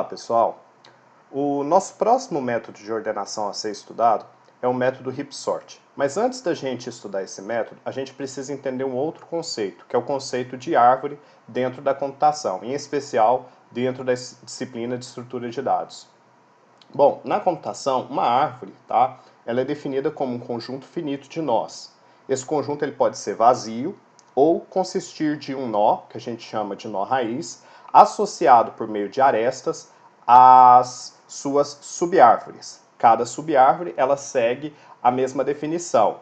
pessoal! O nosso próximo método de ordenação a ser estudado é o método Hipsort. Mas antes da gente estudar esse método, a gente precisa entender um outro conceito, que é o conceito de árvore dentro da computação, em especial dentro da disciplina de estrutura de dados. Bom, na computação, uma árvore, tá? Ela é definida como um conjunto finito de nós. Esse conjunto ele pode ser vazio ou consistir de um nó, que a gente chama de nó raiz, associado por meio de arestas às suas subárvores. Cada subárvore ela segue a mesma definição,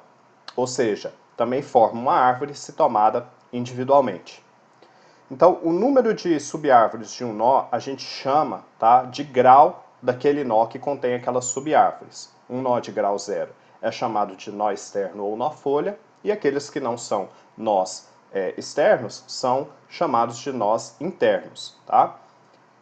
ou seja, também forma uma árvore se tomada individualmente. Então, o número de subárvores de um nó a gente chama, tá, de grau daquele nó que contém aquelas subárvores. Um nó de grau 0 é chamado de nó externo ou nó folha, e aqueles que não são nós externos são chamados de nós internos, tá?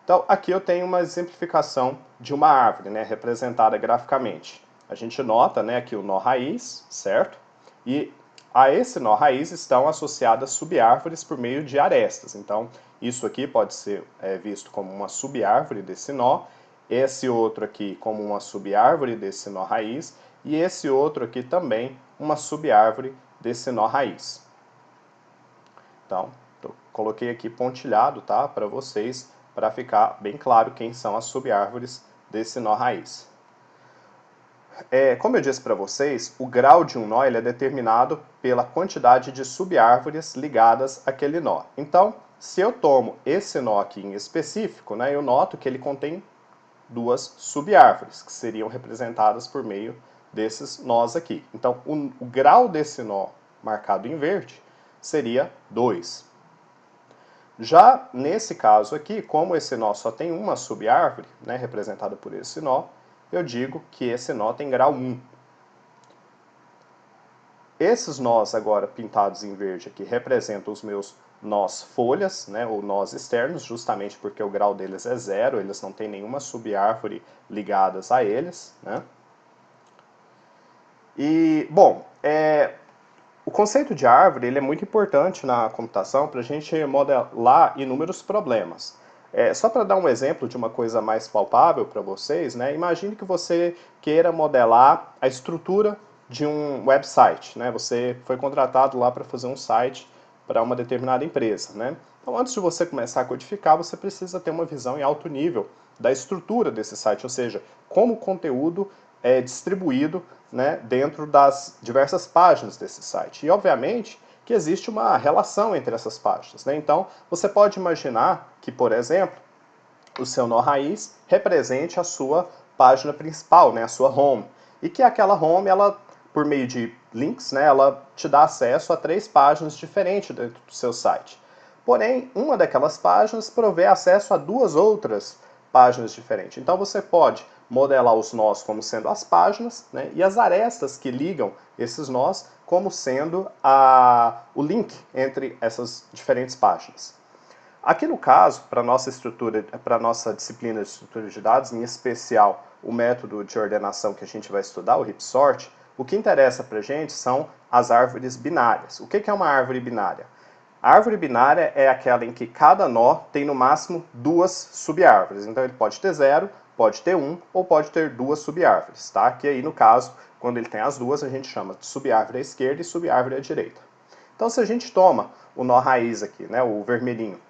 Então, aqui eu tenho uma exemplificação de uma árvore, né, representada graficamente. A gente nota, né, aqui o nó raiz, certo? E a esse nó raiz estão associadas subárvores por meio de arestas. Então, isso aqui pode ser visto como uma subárvore desse nó, esse outro aqui como uma subárvore desse nó raiz, e esse outro aqui também uma subárvore desse nó raiz. Então, coloquei aqui pontilhado, tá, para vocês, para ficar bem claro quem são as subárvores desse nó raiz. Como eu disse para vocês, o grau de um nó ele é determinado pela quantidade de subárvores ligadas àquele nó. Então, se eu tomo esse nó aqui em específico, né, eu noto que ele contém duas subárvores, que seriam representadas por meio desses nós aqui. Então, o grau desse nó marcado em verde seria 2. Já nesse caso aqui, como esse nó só tem uma subárvore, né, representada por esse nó, eu digo que esse nó tem grau 1. Esses nós agora pintados em verde aqui representam os meus nós folhas, né, ou nós externos, justamente porque o grau deles é 0, eles não têm nenhuma subárvore ligadas a eles, né? E, bom, o conceito de árvore ele é muito importante na computação para a gente modelar inúmeros problemas. Só para dar um exemplo de uma coisa mais palpável para vocês, né, imagine que você queira modelar a estrutura de um website. Né, você foi contratado lá para fazer um site para uma determinada empresa. Né? Então, antes de você começar a codificar, você precisa ter uma visão em alto nível da estrutura desse site, ou seja, como o conteúdo é distribuído, né, dentro das diversas páginas desse site. E, obviamente, que existe uma relação entre essas páginas. Né? Então, você pode imaginar que, por exemplo, o seu nó raiz represente a sua página principal, né, a sua home. E que aquela home, ela, por meio de links, né, ela te dá acesso a 3 páginas diferentes dentro do seu site. Porém, uma daquelas páginas provê acesso a 2 outras páginas diferentes. Então, você pode modelar os nós como sendo as páginas, né, e as arestas que ligam esses nós como sendo o link entre essas diferentes páginas. Aqui no caso, para a nossa disciplina de estrutura de dados, em especial o método de ordenação que a gente vai estudar, o Hipsort, o que interessa para a gente são as árvores binárias. O que é uma árvore binária? A árvore binária é aquela em que cada nó tem no máximo 2 subárvores. Então ele pode ter 0, pode ter 1 ou pode ter 2 subárvores, tá? Que aí no caso, quando ele tem as duas, a gente chama de subárvore à esquerda e subárvore à direita. Então se a gente toma o nó raiz aqui, né, o vermelhinho,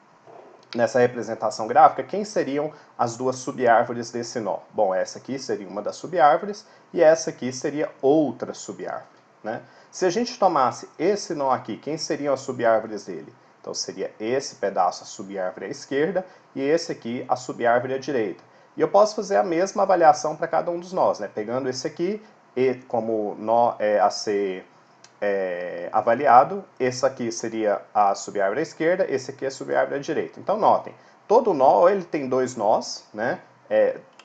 nessa representação gráfica, quem seriam as 2 subárvores desse nó? Bom, essa aqui seria uma das subárvores e essa aqui seria outra subárvore. Né? Se a gente tomasse esse nó aqui, quem seriam as subárvores dele? Então seria esse pedaço a subárvore à esquerda e esse aqui a subárvore à direita. E eu posso fazer a mesma avaliação para cada um dos nós, né? Pegando esse aqui e como nó a ser avaliado, esse aqui seria a subárvore à esquerda, esse aqui é a subárvore à direita. Então notem, todo nó ele tem 2 nós, né?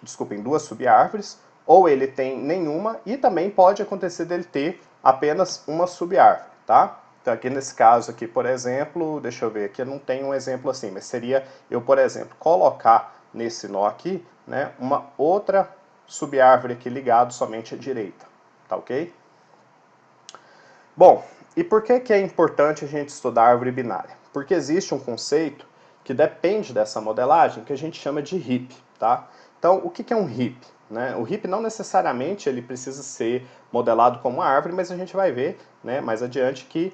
Desculpem, 2 subárvores, ou ele tem nenhuma, e também pode acontecer dele ter apenas uma subárvore, tá? Então aqui nesse caso aqui, por exemplo, deixa eu ver aqui, eu não tenho um exemplo assim, mas seria eu, por exemplo, colocar nesse nó aqui, né, uma outra subárvore aqui ligado somente à direita, tá ok? Bom, e por que é importante a gente estudar a árvore binária? Porque existe um conceito que depende dessa modelagem que a gente chama de heap. tá? Então, o que é um heap? Né? O heap não necessariamente ele precisa ser modelado como uma árvore, mas a gente vai ver, né, mais adiante que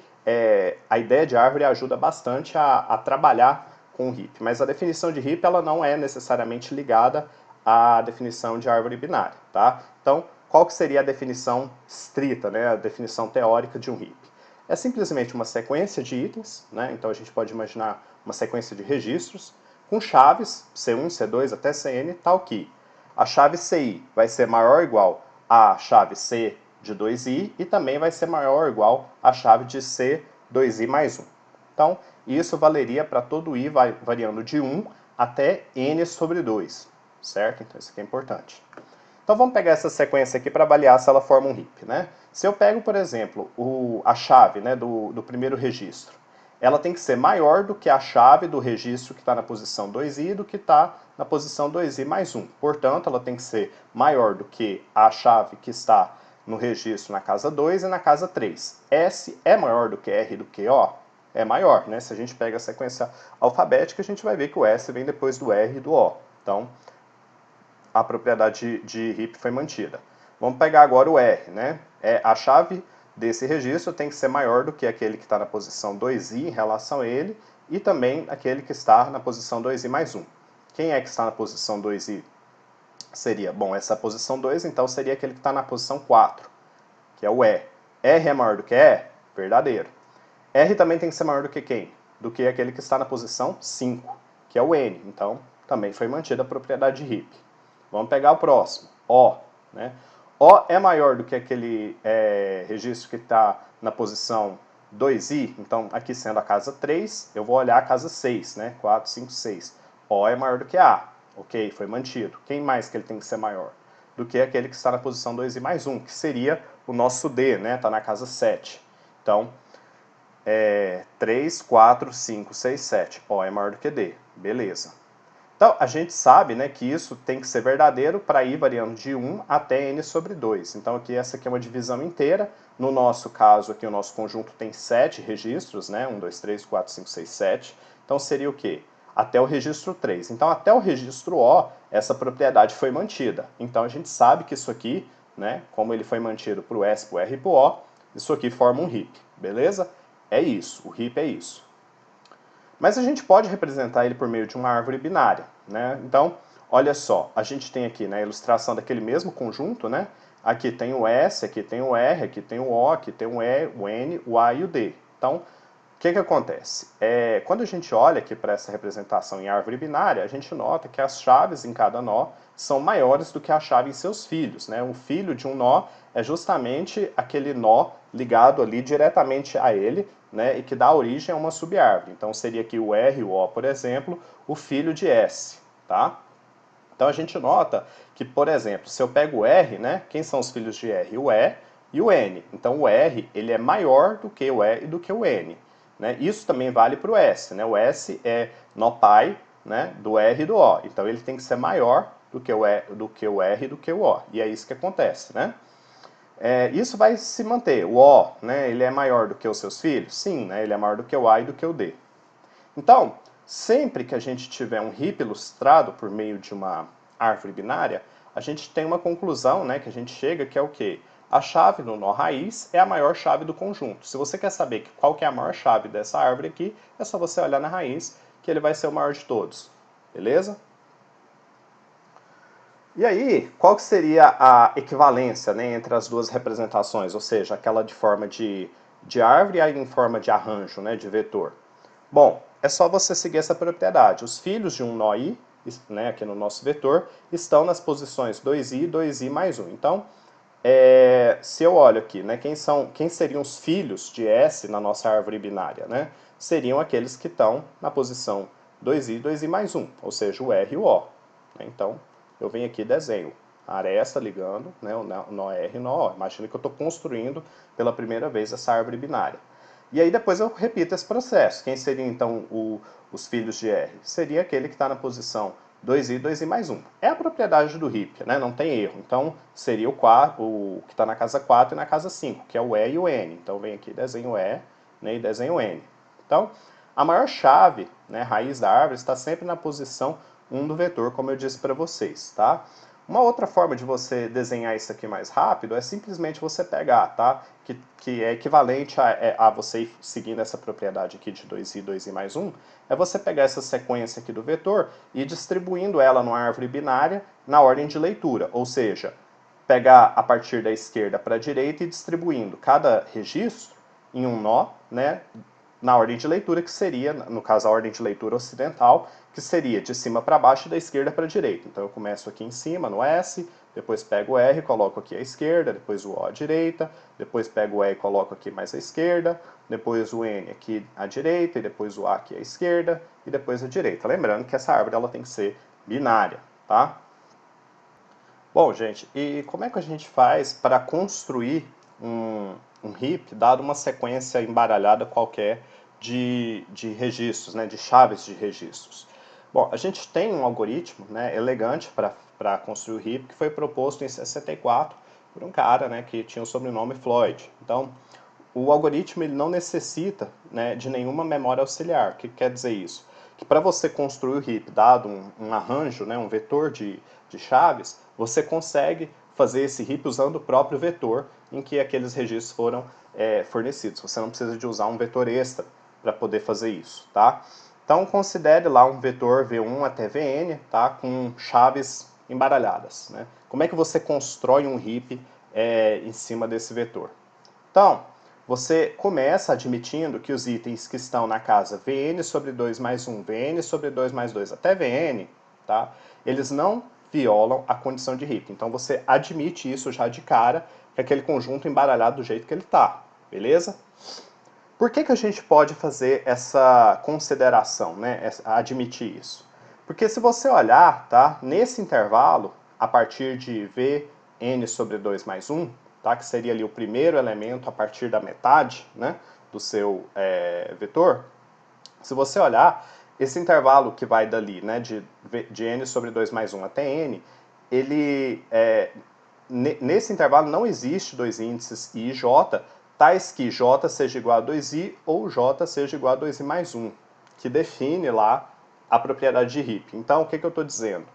a ideia de árvore ajuda bastante a trabalhar com o heap. Mas a definição de heap ela não é necessariamente ligada à definição de árvore binária. Tá? Então, qual que seria a definição estrita, né, a definição teórica de um heap? É simplesmente uma sequência de itens, né? Então a gente pode imaginar uma sequência de registros com chaves C1, C2 até Cn, tal que a chave CI vai ser maior ou igual à chave C de 2i e também vai ser maior ou igual à chave de C2i mais 1. Então, isso valeria para todo i variando de 1 até n sobre 2, certo? Então isso aqui é importante. Então vamos pegar essa sequência aqui para avaliar se ela forma um heap, né? Se eu pego, por exemplo, a chave, né, do primeiro registro, ela tem que ser maior do que a chave do registro que está na posição 2i do que está na posição 2i mais 1. Portanto, ela tem que ser maior do que a chave que está no registro na casa 2 e na casa 3. S é maior do que R do que O? É maior, né? Se a gente pega a sequência alfabética, a gente vai ver que o S vem depois do R e do O. Então, a propriedade de heap foi mantida. Vamos pegar agora o R, né? A chave desse registro tem que ser maior do que aquele que está na posição 2i em relação a ele e também aquele que está na posição 2i mais 1. Quem é que está na posição 2i? Seria, bom, essa posição 2, então seria aquele que está na posição 4, que é o E. R é maior do que E? Verdadeiro. R também tem que ser maior do que quem? Do que aquele que está na posição 5, que é o N. Então, também foi mantida a propriedade de heap. Vamos pegar o próximo, O. Né? O é maior do que aquele registro que está na posição 2i, então aqui sendo a casa 3, eu vou olhar a casa 6, né? 4, 5, 6. O é maior do que A, ok, foi mantido. Quem mais que ele tem que ser maior? Do que aquele que está na posição 2i mais 1, que seria o nosso D, né? Está na casa 7. Então, 3, 4, 5, 6, 7. O é maior do que D, beleza. Então, a gente sabe, né, que isso tem que ser verdadeiro para ir variando de 1 até n sobre 2. Então, aqui essa aqui é uma divisão inteira. No nosso caso, aqui o nosso conjunto tem 7 registros, né? 1, 2, 3, 4, 5, 6, 7. Então, seria o quê? Até o registro 3. Então, até o registro O, essa propriedade foi mantida. Então, a gente sabe que isso aqui, né, como ele foi mantido para o S, para o R e para o O, isso aqui forma um heap, beleza? É isso, o heap é isso. Mas a gente pode representar ele por meio de uma árvore binária, né? Então, olha só, a gente tem aqui, né, a ilustração daquele mesmo conjunto, né? Aqui tem o S, aqui tem o R, aqui tem o O, aqui tem o E, o N, o A e o D. Então, o que acontece? Quando a gente olha aqui para essa representação em árvore binária, a gente nota que as chaves em cada nó são maiores do que a chave em seus filhos, né? O filho de um nó é justamente aquele nó ligado ali diretamente a ele, né, e que dá origem a uma subárvore. Então seria aqui o R e o O, por exemplo, o filho de S, tá? Então a gente nota que, por exemplo, se eu pego o R, né, quem são os filhos de R? O E e o N. Então o R ele é maior do que o E e do que o N. Né? Isso também vale para o S. Né? O S é nó pai, né, do R e do O. Então ele tem que ser maior do que o R e do que o O. E é isso que acontece, né? Isso vai se manter. O O, né, ele é maior do que os seus filhos? Sim, né, ele é maior do que o A e do que o D. Então, sempre que a gente tiver um heap ilustrado por meio de uma árvore binária, a gente tem uma conclusão, né, que a gente chega, que é o quê? A chave no nó raiz é a maior chave do conjunto. Se você quer saber qual que é a maior chave dessa árvore aqui, é só você olhar na raiz, que ele vai ser o maior de todos. Beleza? E aí, qual que seria a equivalência, né, entre as duas representações? Ou seja, aquela de forma de árvore e a em forma de arranjo, né, de vetor. Bom, é só você seguir essa propriedade. Os filhos de um nó i, né, aqui no nosso vetor, estão nas posições 2i e 2i mais 1. Então, se eu olho aqui, né, quem seriam os filhos de S na nossa árvore binária? Né? Seriam aqueles que estão na posição 2i e 2i mais 1, ou seja, o R e o O. Né? Então, eu venho aqui e desenho a aresta ligando, né, o nó R e o nó O. Imagina que eu estou construindo pela primeira vez essa árvore binária. E aí depois eu repito esse processo. Quem seriam então os filhos de R? Seria aquele que está na posição 2i, 2i mais 1. É a propriedade do heap, né? Não tem erro. Então seria o que está na casa 4 e na casa 5, que é o E e o N. Então vem aqui, desenho o E, né, e desenho o N. Então, a maior chave, né, raiz da árvore, está sempre na posição 1 do vetor, como eu disse para vocês, tá? Uma outra forma de você desenhar isso aqui mais rápido é simplesmente você pegar, tá? Que é equivalente a você ir seguindo essa propriedade aqui de 2i, 2i mais 1, é você pegar essa sequência aqui do vetor e ir distribuindo ela numa árvore binária na ordem de leitura, ou seja, pegar a partir da esquerda para a direita e distribuindo cada registro em um nó, né, na ordem de leitura, que seria, no caso, a ordem de leitura ocidental, que seria de cima para baixo e da esquerda para a direita. Então eu começo aqui em cima, no S, depois pego o R e coloco aqui à esquerda, depois o O à direita, depois pego o E e coloco aqui mais à esquerda, depois o N aqui à direita, e depois o A aqui à esquerda, e depois à direita. Lembrando que essa árvore ela tem que ser binária, tá? Bom, gente, e como é que a gente faz para construir um heap dado uma sequência embaralhada qualquer de registros, né, de chaves de registros? Bom, a gente tem um algoritmo, né, elegante para construir o heap que foi proposto em 64 por um cara, né, que tinha o sobrenome Floyd. Então, o algoritmo ele não necessita, né, de nenhuma memória auxiliar. O que quer dizer isso? Que para você construir o heap, dado um arranjo, né, um vetor de chaves, você consegue fazer esse heap usando o próprio vetor em que aqueles registros foram fornecidos. Você não precisa de usar um vetor extra para poder fazer isso, tá? Então considere lá um vetor V1 até Vn, tá, com chaves embaralhadas, né? Como é que você constrói um heap em cima desse vetor? Então, você começa admitindo que os itens que estão na casa Vn sobre 2 mais 1, Vn sobre 2 mais 2 até Vn, tá? Eles não violam a condição de heap. Então você admite isso já de cara, que é aquele conjunto embaralhado do jeito que ele está, beleza? Por que a gente pode fazer essa consideração, né? Admitir isso? Porque se você olhar, tá? Nesse intervalo, a partir de Vn sobre 2 mais 1, tá? Que seria ali o primeiro elemento a partir da metade, né? Do seu vetor. Se você olhar, esse intervalo que vai dali, né? De n sobre 2 mais 1 até n, ele nesse intervalo não existe dois índices i e j, tais que j seja igual a 2i ou j seja igual a 2i mais 1, que define lá a propriedade de heap. Então, o que eu estou dizendo?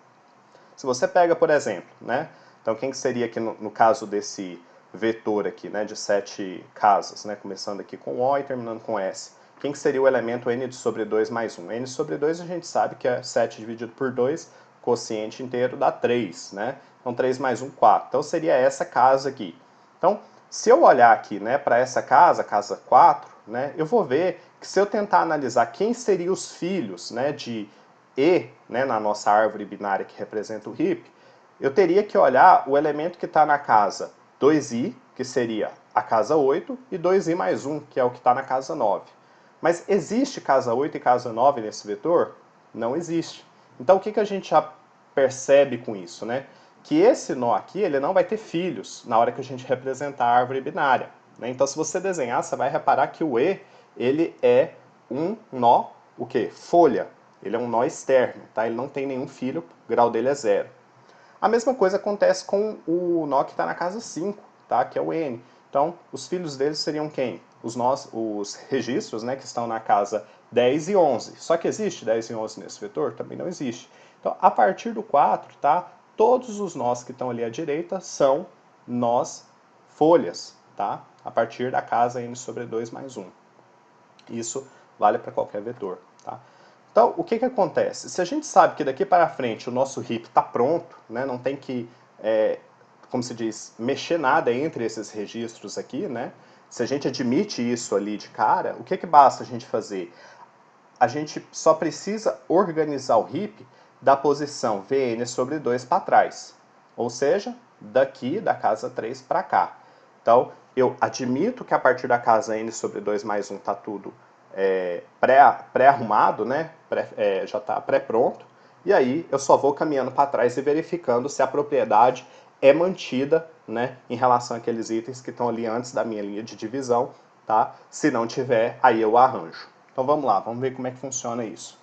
Se você pega, por exemplo, né? Então, quem que seria aqui no caso desse vetor aqui, né, de 7 casas, né, começando aqui com O e terminando com S? Quem que seria o elemento n sobre 2 mais 1? N sobre 2 a gente sabe que é 7 dividido por 2, quociente inteiro dá 3, né? Então 3 mais 1, 4. Então seria essa casa aqui. Então, se eu olhar aqui, né, para essa casa 4, né, eu vou ver que se eu tentar analisar quem seriam os filhos, né, de E, né, na nossa árvore binária que representa o heap, eu teria que olhar o elemento que está na casa 2i, que seria a casa 8, e 2i mais 1, que é o que está na casa 9. Mas existe casa 8 e casa 9 nesse vetor? Não existe. Então o que a gente já percebe com isso, né? Que esse nó aqui ele não vai ter filhos na hora que a gente representar a árvore binária, né? Então se você desenhar, você vai reparar que o E ele é um nó, o quê? Folha. Ele é um nó externo, tá? Ele não tem nenhum filho, o grau dele é 0. A mesma coisa acontece com o nó que está na casa 5, tá? Que é o N. Então, os filhos deles seriam quem? Os registros, né, que estão na casa 10 e 11. Só que existe 10 e 11 nesse vetor? Também não existe. Então, a partir do 4, tá? Todos os nós que estão ali à direita são nós folhas, tá? A partir da casa n sobre 2 mais 1. Isso vale para qualquer vetor, tá? Então, o que acontece? Se a gente sabe que daqui para frente o nosso heap está pronto, né, não tem que, como se diz, mexer nada entre esses registros aqui, né? Se a gente admite isso ali de cara, o que basta a gente fazer? A gente só precisa organizar o heap da posição Vn sobre 2 para trás. Ou seja, daqui da casa 3 para cá. Então, eu admito que a partir da casa n sobre 2 mais 1 está tudo pré-arrumado, né? Já está pré-pronto. E aí eu só vou caminhando para trás e verificando se a propriedade é mantida, né, em relação àqueles itens que estão ali antes da minha linha de divisão, tá? Se não tiver, aí eu arranjo. Então vamos lá, vamos ver como é que funciona isso.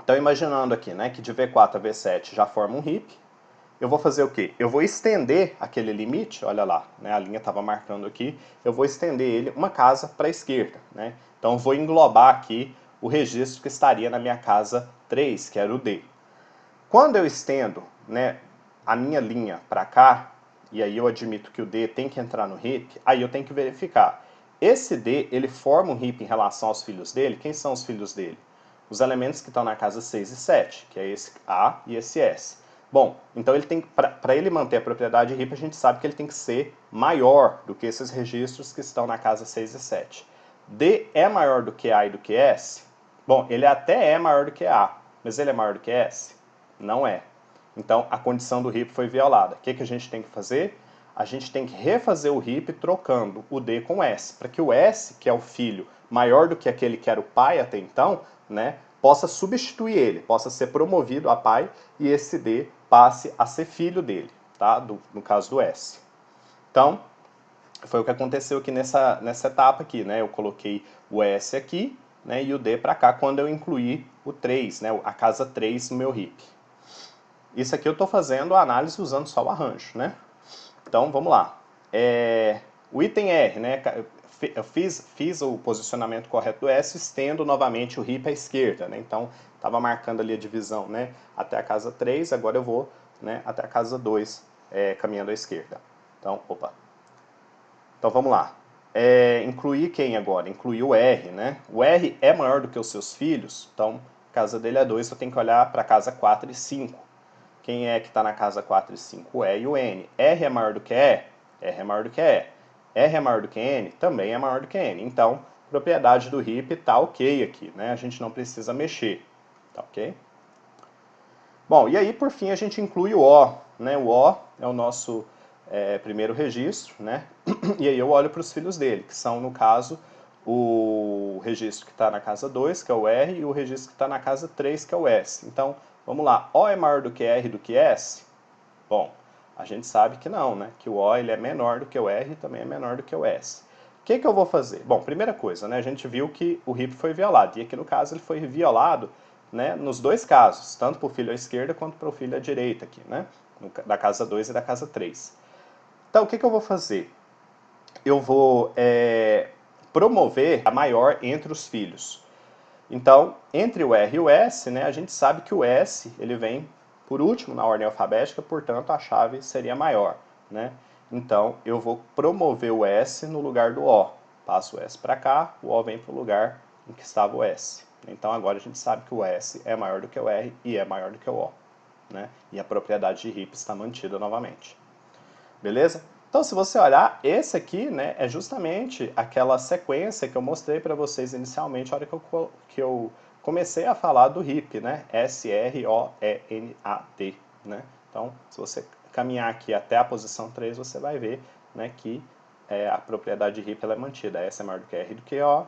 Então imaginando aqui, né, que de V4 a V7 já forma um heap, eu vou fazer o quê? Eu vou estender aquele limite, olha lá, né, a linha estava marcando aqui, eu vou estender ele uma casa para a esquerda, né? Então vou englobar aqui o registro que estaria na minha casa 3, que era o D. Quando eu estendo, né, a minha linha para cá, e aí eu admito que o D tem que entrar no heap, aí eu tenho que verificar. Esse D, ele forma um heap em relação aos filhos dele. Quem são os filhos dele? Os elementos que estão na casa 6 e 7, que é esse A e esse S. Bom, então ele tem, para ele manter a propriedade heap, a gente sabe que ele tem que ser maior do que esses registros que estão na casa 6 e 7. D é maior do que A e do que S? Bom, ele até é maior do que A, mas ele é maior do que S? Não é. Então, a condição do heap foi violada. O que a gente tem que fazer? A gente tem que refazer o heap trocando o D com o S, para que o S, que é o filho maior do que aquele que era o pai até então, né, possa substituir ele, possa ser promovido a pai e esse D passe a ser filho dele, tá? No caso do S. Então, foi o que aconteceu aqui nessa etapa aqui, né? Eu coloquei o S aqui, né, e o D para cá quando eu incluí o 3, né, a casa 3 no meu heap. Isso aqui eu estou fazendo a análise usando só o arranjo, né? Então, vamos lá. O item R, né? Eu fiz o posicionamento correto do S, estendo novamente o heap à esquerda, né? Então, estava marcando ali a divisão, né? Até a casa 3, agora eu vou, né, até a casa 2, caminhando à esquerda. Então, opa. Então, vamos lá. Incluir quem agora? Incluir o R, né? O R é maior do que os seus filhos, então, a casa dele é 2, eu tenho que olhar para a casa 4 e 5. Quem é que está na casa 4 e 5? O E e o N. R é maior do que E? R é maior do que E. R é maior do que N? Também é maior do que N. Então, propriedade do heap está ok aqui, né? A gente não precisa mexer, tá ok? Bom, e aí por fim a gente inclui o O, né? O O é o nosso primeiro registro, né? E aí eu olho para os filhos dele, que são, no caso, o registro que está na casa 2, que é o R, e o registro que está na casa 3, que é o S. Então, vamos lá, O é maior do que R do que S? Bom, a gente sabe que não, né? Que o O ele é menor do que o R e também é menor do que o S. O que eu vou fazer? Bom, primeira coisa, né? A gente viu que o heap foi violado, e aqui no caso ele foi violado, né, nos dois casos, tanto para o filho à esquerda quanto para o filho à direita aqui, né? Da casa 2 e da casa 3. Então, o que eu vou fazer? Eu vou promover a maior entre os filhos. Então, entre o R e o S, né, a gente sabe que o S ele vem por último na ordem alfabética, portanto a chave seria maior, né? Então, eu vou promover o S no lugar do O. Passo o S para cá, o O vem para o lugar em que estava o S. Então, agora a gente sabe que o S é maior do que o R e é maior do que o O, né? E a propriedade de heap está mantida novamente. Beleza? Então, se você olhar, esse aqui, né, é justamente aquela sequência que eu mostrei para vocês inicialmente, na hora que eu comecei a falar do heap, né? S-R-O-E-N-A-D, né? Então, se você caminhar aqui até a posição 3, você vai ver, né, que a propriedade de heap ela é mantida. S é maior do que R do que O,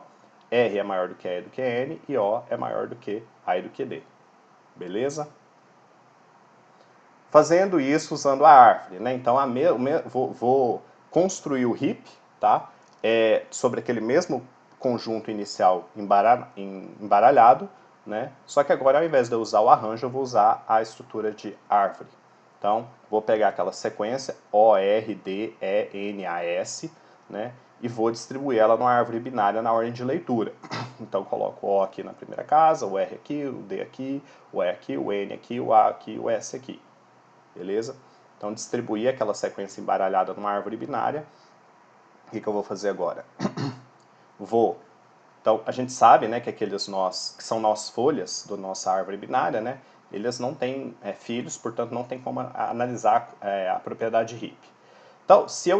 R é maior do que E do que N, e O é maior do que A e do que D. Beleza? Fazendo isso usando a árvore, né? Então vou construir o heap, tá? Sobre aquele mesmo conjunto inicial embaralhado, né? Só que agora ao invés de eu usar o arranjo, eu vou usar a estrutura de árvore. Então, vou pegar aquela sequência O, R, D, E, N, A, S, né? E vou distribuir ela numa árvore binária na ordem de leitura. Então, coloco o O aqui na primeira casa, o R aqui, o D aqui, o E aqui, o N aqui, o A aqui, o S aqui. Beleza? Então, distribuir aquela sequência embaralhada numa árvore binária. O que eu vou fazer agora? Então, a gente sabe, né, que aqueles nós, que são nós folhas da nossa árvore binária, né, eles não têm filhos, portanto, não tem como analisar a propriedade heap. Então, se eu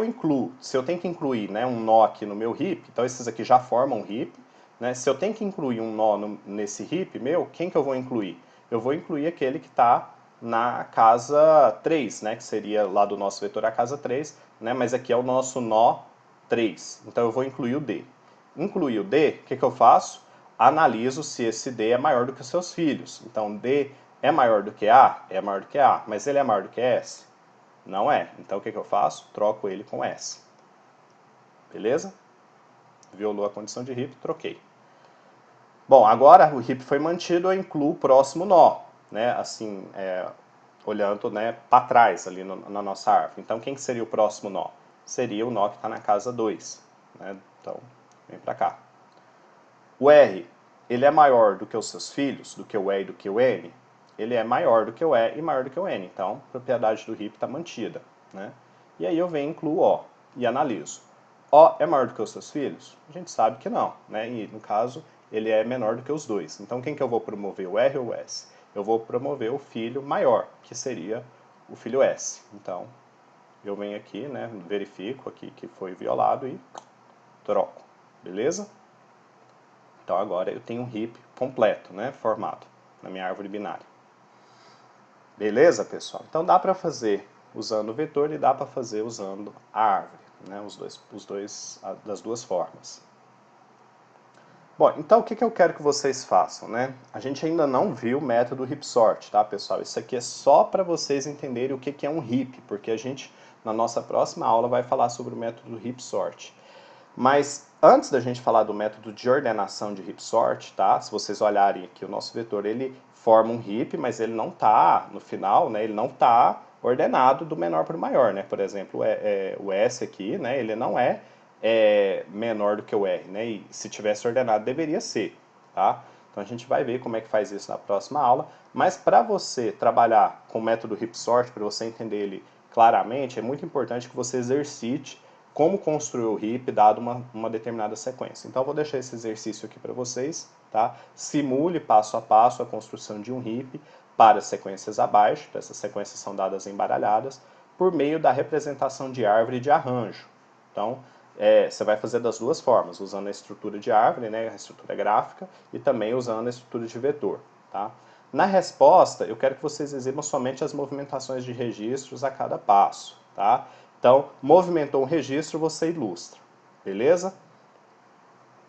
tenho que incluir, né, um nó aqui no meu heap, então esses aqui já formam um heap, né, se eu tenho que incluir um nó nesse heap meu, quem que eu vou incluir? Eu vou incluir aquele que está na casa 3, né, que seria lá do nosso vetor a casa 3, né, mas aqui é o nosso nó 3. Então eu vou incluir o D. Incluir o D, o que eu faço? Analiso se esse D é maior do que os seus filhos. Então D é maior do que A? É maior do que A, mas ele é maior do que S? Não é. Então o que eu faço? Troco ele com S. Beleza? Violou a condição de heap, troquei. Bom, agora o heap foi mantido, eu incluo o próximo nó, né? Assim, olhando, né, para trás ali na nossa árvore. Então, quem que seria o próximo nó? Seria o nó que está na casa 2. Né? Então, vem para cá. O R, ele é maior do que os seus filhos, do que o E e do que o N? ele é maior do que o E e maior do que o N. Então, a propriedade do heap está mantida, né? E aí eu venho e incluo O e analiso. O é maior do que os seus filhos? A gente sabe que não, né? E no caso, ele é menor do que os dois. Então, quem que eu vou promover, o R ou o S? Eu vou promover o filho maior, que seria o filho S. Então, eu venho aqui, né, verifico aqui que foi violado e troco, beleza? Então agora eu tenho um heap completo, né, formado na minha árvore binária. Beleza, pessoal? Então dá para fazer usando o vetor e dá para fazer usando a árvore, né, das duas formas. Bom, então o que eu quero que vocês façam, né? A gente ainda não viu o método heap sort, tá, pessoal? Isso aqui é só para vocês entenderem o que é um heap, porque a gente, na nossa próxima aula, vai falar sobre o método heap sort. Mas antes da gente falar do método de ordenação de heap sort, tá? Se vocês olharem aqui, o nosso vetor, ele forma um heap, mas ele não está, no final, né, ele não está ordenado do menor para o maior, né? Por exemplo, o S aqui, né, ele não é menor do que o R, né? E se tivesse ordenado, deveria ser, tá? Então a gente vai ver como é que faz isso na próxima aula, mas para você trabalhar com o método heap sort, para você entender ele claramente, é muito importante que você exercite como construir o heap dado uma determinada sequência. Então eu vou deixar esse exercício aqui para vocês, tá? Simule passo a passo a construção de um heap para sequências abaixo, essas sequências são dadas embaralhadas, por meio da representação de árvore de arranjo. Então, você vai fazer das duas formas, usando a estrutura de árvore, né, a estrutura gráfica, e também usando a estrutura de vetor. Tá? Na resposta, eu quero que vocês exibam somente as movimentações de registros a cada passo. Tá? Então, movimentou um registro, você ilustra. Beleza?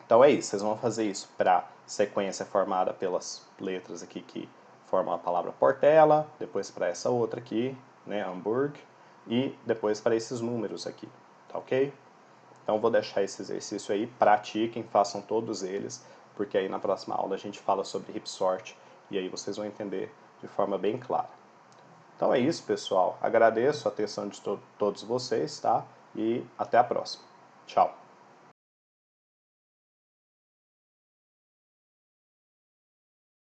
Então é isso, vocês vão fazer isso para sequência formada pelas letras aqui que formam a palavra Portela, depois para essa outra aqui, né, Hamburg, e depois para esses números aqui, tá ok? Então vou deixar esse exercício aí, pratiquem, façam todos eles, porque aí na próxima aula a gente fala sobre heap sort e aí vocês vão entender de forma bem clara. Então é isso, pessoal. Agradeço a atenção de todos vocês, tá? E até a próxima. Tchau.